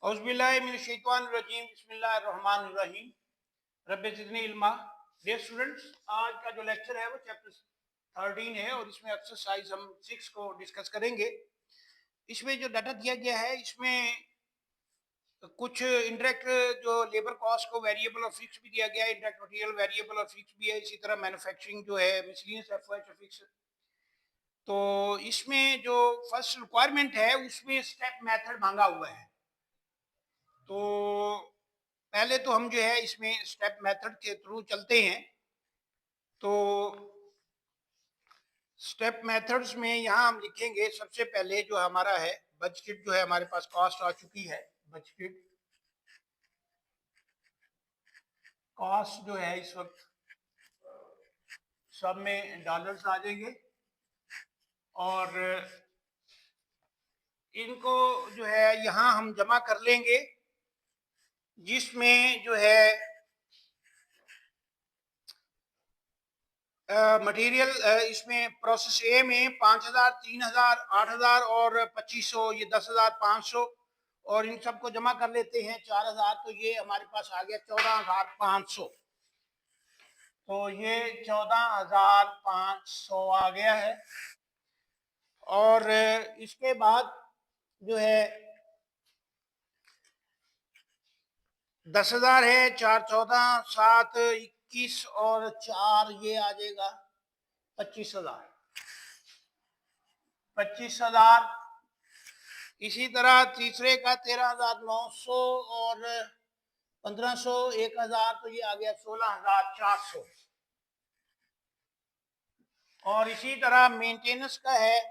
औज़ुबिल्लाहिमिनश्शैतानिर्रजीम बिस्मिल्लाहिर्रहमानिर्रहीम rabbi ज़िदनी इल्मा। Dear students, आज का जो लेक्चर है वो चैप्टर 13 है और इसमें एक्सरसाइज हम 6 को डिस्कस करेंगे। इसमें जो डाटा दिया गया है इसमें कुछ इंडायरेक्ट जो लेबर कॉस्ट को वेरिएबल और फिक्स भी दिया गया है, इंडायरेक्ट मटेरियल वेरिएबल और फिक्स भी है। इसी तरह मैन्युफैक्चरिंग जो है मिसलेनियस एफओएच फिक्स। तो इसमें जो फर्स्ट रिक्वायरमेंट है उसमें स्टेप मेथड मांगा हुआ है। तो पहले तो हम जो है इसमें स्टेप मेथड के थ्रू चलते हैं। तो स्टेप मेथड्स में यहाँ हम लिखेंगे सबसे पहले जो हमारा है बजटेड, जो है हमारे पास कॉस्ट आ चुकी है। बजटेड कॉस्ट जो है इस वक्त सब में डॉलर्स आ जाएंगे और इनको जो है यहाँ हम जमा कर लेंगे, जिसमें जो है मटेरियल इसमें प्रोसेस ए में 5000, 3000, 8000 और 2500, ये 10500 और इन सबको जमा कर लेते हैं 4000। तो ये हमारे पास आ गया 14500। तो ये 14500 आ गया है। और इसके बाद जो है 10,000 है, 4 14 7 21 और 4 ये आ जाएगा 25,000। 25,000। इसी तरह तीसरे का 13,900 और 1500, 1000, तो ये आ गया 16,400। और इसी तरह मेंटेनेंस का है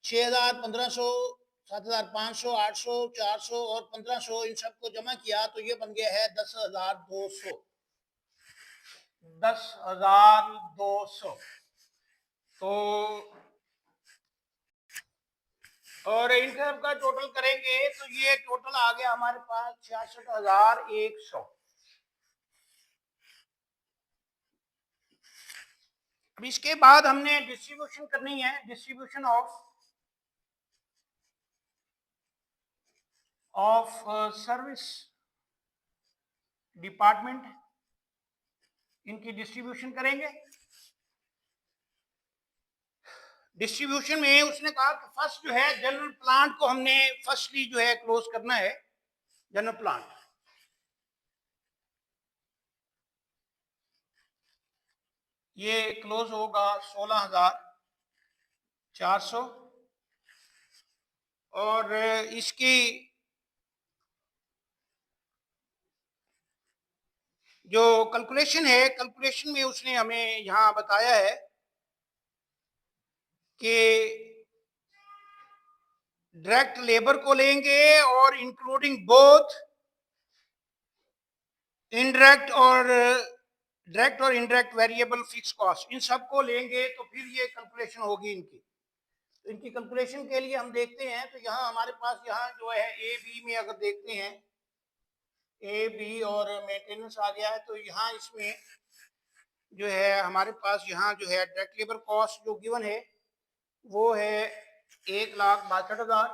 6,000, 1500, 7,500, 800, 400 और 1500, इन सबको जमा किया तो ये बन गया है 10,200। 10,200। तो और इन सब का टोटल करेंगे तो ये टोटल आ गया हमारे पास 66,100। अब इसके बाद हमने डिस्ट्रीब्यूशन करनी है, डिस्ट्रीब्यूशन ऑफ सर्विस डिपार्टमेंट, इनकी डिस्ट्रीब्यूशन करेंगे। डिस्ट्रीब्यूशन में उसने कहा कि फर्स्ट जो है जनरल प्लांट को हमने फर्स्टली जो है क्लोज करना है। जनरल प्लांट ये क्लोज होगा 16,400 और इसकी जो कैलकुलेशन है, कैलकुलेशन में उसने हमें यहाँ बताया है कि डायरेक्ट लेबर को लेंगे और इंक्लूडिंग बोथ डायरेक्ट और इनडायरेक्ट वेरिएबल फिक्स कॉस्ट, इन सबको लेंगे तो फिर ये कैलकुलेशन होगी इनकी। तो इनकी कैलकुलेशन के लिए हम देखते हैं तो यहाँ हमारे पास यहाँ जो है ए बी में अगर देखते हैं ए बी और मेंटेनेंस आ गया है तो यहाँ इसमें जो है हमारे पास यहाँ जो है डायरेक्ट लेबर कॉस्ट जो गिवन है वो है 1,62,000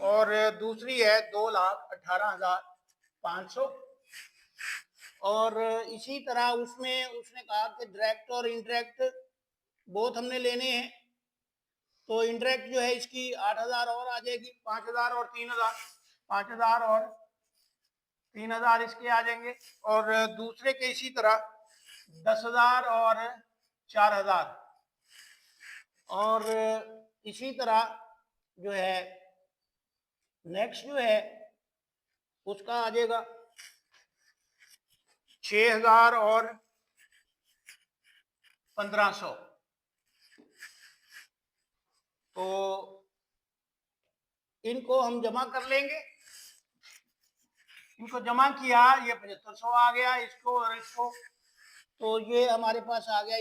और दूसरी है 2,18,500। और इसी तरह उसमें उसने कहा कि डायरेक्ट और इनडायरेक्ट बोथ हमने लेने हैं। तो इनडायरेक्ट जो है इसकी 8,000 और आ जाएगी, 5,000 और 3,000, 5,000 और 3,000 इसके आ जाएंगे। और दूसरे के इसी तरह 10,000 और 4,000 और इसी तरह जो है नेक्स्ट जो है उसका आ जाएगा 6,000 और 1,500। तो इनको हम जमा कर लेंगे। इनको जमा किया, ये 7,500 आ गया इसको और इसको, तो ये हमारे पास आ गया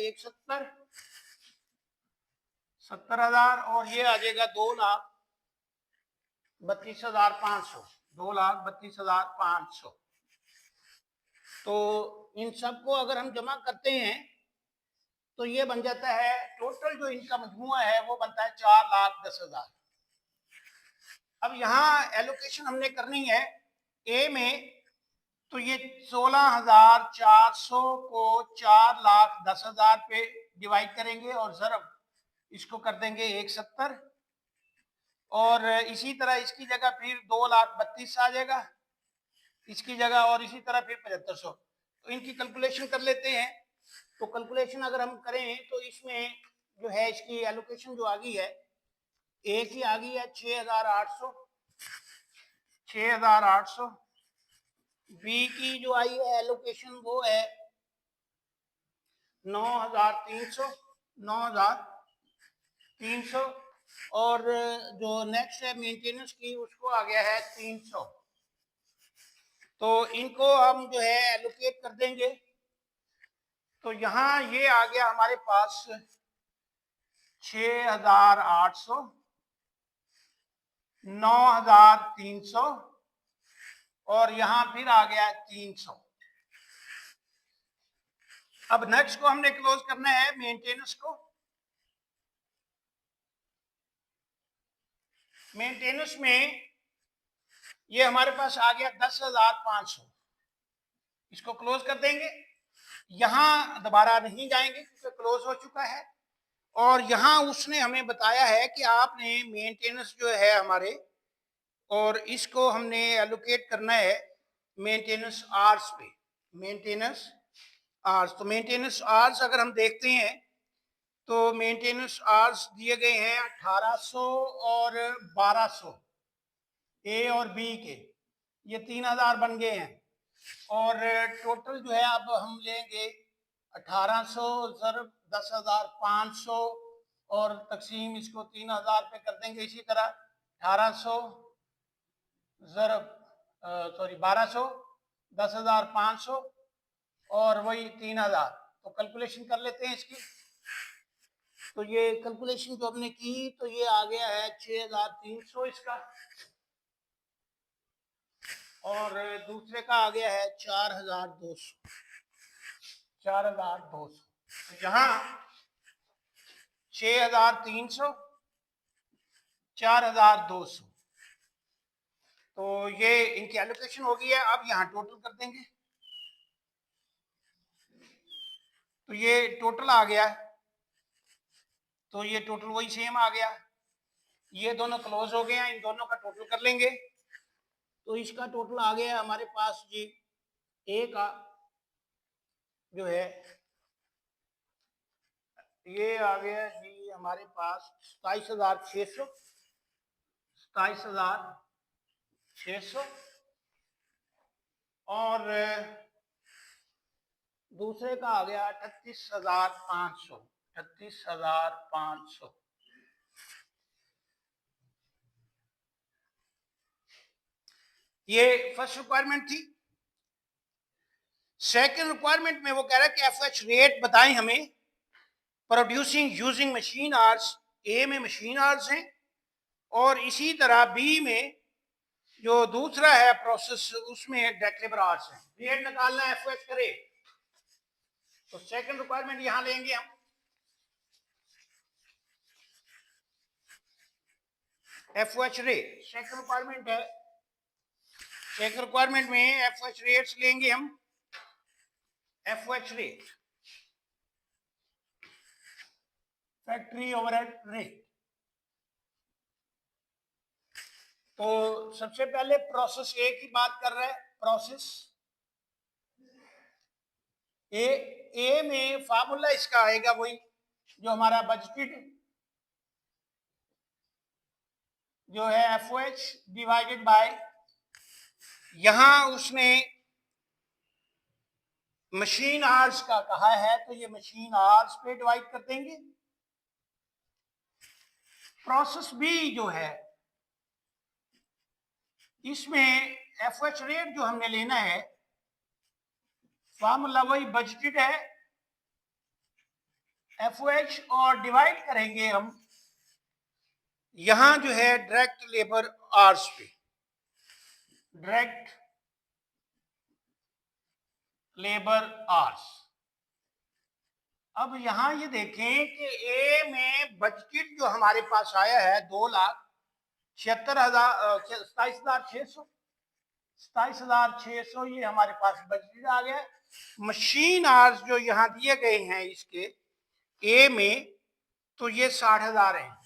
70,000 और ये आ जाएगा 2,32,500। 2,32,500। तो इन सबको अगर हम जमा करते हैं तो ये बन जाता है टोटल जो इनका मजमुआ है वो बनता है 4,10,000। अब यहाँ एलोकेशन हमने करनी है ए में, तो ये 16,400 को 4,10,000 पे डिवाइड करेंगे और ज़रब इसको कर देंगे 170, और इसी तरह इसकी जगह फिर 2,32,000 आ जाएगा इसकी जगह, और इसी तरह फिर 7,500। तो इनकी कैलकुलेशन कर लेते हैं। तो कैलकुलेशन अगर हम करें तो इसमें जो है इसकी एलोकेशन जो आ गई है, ए की आ गई है 6,800, बी की जो आई है एलोकेशन वो है 9,300, और जो नेक्स्ट है मेंटेनेंस की उसको आ गया है 300। तो इनको हम जो है एलोकेट कर देंगे। तो यहाँ ये आ गया हमारे पास 6,800, 9,300, और यहाँ फिर आ गया 300। अब नेक्स्ट को हमने क्लोज करना है मेंटेनेंस को। मेंटेनेंस में ये हमारे पास आ गया 10,500, इसको क्लोज कर देंगे। यहां दोबारा नहीं जाएंगे क्योंकि क्लोज हो चुका है, और यहां उसने हमें बताया है कि आपने मेंटेनेंस जो है हमारे, और इसको हमने एलोकेट करना है मेंटेनेंस आवर्स पे, मेंटेनेंस आवर्स। तो मेंटेनेंस आवर्स अगर हम देखते हैं तो मेंटेनेंस आवर्स दिए गए हैं 1,800 और 1,200, ए और बी के, ये 3,000 बन गए हैं। और टोटल जो है अब हम लेंगे 1,800 ज़रब 10,500 और तकसीम इसको 3,000 पे कर देंगे। इसी तरह 1,800 ज़रब 1,200 10,500 और वही 3,000। तो कैलकुलेशन कर लेते हैं इसकी। तो ये कैलकुलेशन जो हमने की तो ये आ गया है 6,300 इसका, और दूसरे का आ गया है 4,200। तो यहाँ 6,300, 4,200, तो ये इनकी एलोकेशन हो गई है। अब यहाँ टोटल कर देंगे, तो ये टोटल आ गया, तो ये टोटल वही सेम आ गया। ये दोनों क्लोज हो गए हैं, इन दोनों का टोटल कर लेंगे। तो इसका टोटल आ गया हमारे पास जी, ए का जो है ये आ गया जी हमारे पास 27,600, 27,600, और दूसरे का आ गया 38,500, 38,500। ये फर्स्ट रिक्वायरमेंट थी। सेकंड रिक्वायरमेंट में वो कह रहा है कि एफएच रेट बताएं हमें प्रोड्यूसिंग यूजिंग मशीन आवर्स। ए में मशीन आवर्स हैं, और इसी तरह बी में जो दूसरा है प्रोसेस उसमें डायरेक्ट लेबर आवर्स हैं। रेट निकालना है एफएच का रेट। तो सेकंड रिक्वायरमेंट यहां लेंगे हम, एफएच रेट सेकंड रिक्वायरमेंट है। सेकंड रिक्वायरमेंट में एफएच रेट्स लेंगे हम, FH rate factory overhead rate. तो सबसे पहले प्रोसेस ए की बात कर रहे हैं। प्रोसेस ए में फार्मूला इसका आएगा वही जो हमारा बजटेड जो है एफओएच डिवाइडेड बाय, यहां उसने मशीन आवर्स का कहा है तो ये मशीन आवर्स पे डिवाइड कर देंगे। प्रोसेस बी जो है इसमें एफओएच रेट जो हमने लेना है, फार्मूला वही बजटेड है एफओएच, और डिवाइड करेंगे हम यहां जो है डायरेक्ट लेबर आवर्स पे, डायरेक्ट लेबर आवर्स। अब यहां ये देखें कि ए में बजटेड जो हमारे पास आया है 2 लाख, 27,600 ये हमारे पास बजट आ गया। मशीन आवर्स जो यहाँ दिए गए हैं इसके ए में, तो ये 60,000 है।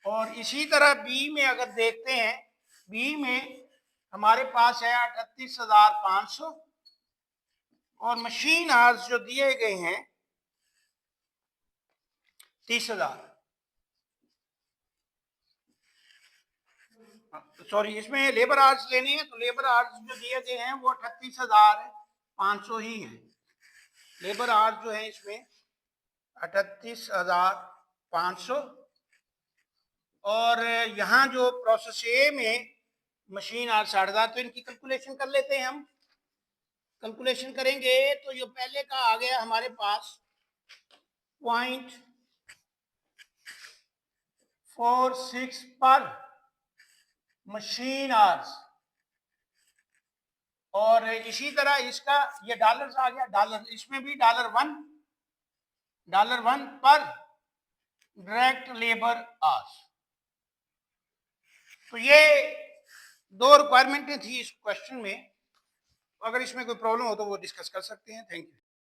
और इसी तरह बी में अगर देखते हैं, बी में हमारे पास है 38,500 और मशीन आवर्स जो दिए गए हैं 30,000। सॉरी, इसमें लेबर आवर्स लेने हैं, तो लेबर आवर्स जो दिए गए हैं वो 38,500 ही है। लेबर आवर्स जो है इसमें 38,500 और यहाँ जो प्रोसेस ए में मशीन आवर्स 60,000, तो इनकी कैलकुलेशन कर लेते हैं हम। कैलकुलेशन करेंगे तो जो पहले का आ गया हमारे पास 0.46 पर मशीन आवर्स, और इसी तरह इसका ये डॉलर्स आ गया, डॉलर, इसमें भी $1 पर डायरेक्ट लेबर आवर्स। तो ये 2 रिक्वायरमेंटें थी इस क्वेश्चन में। अगर इसमें कोई प्रॉब्लम हो तो वो डिस्कस कर सकते हैं। Thank you.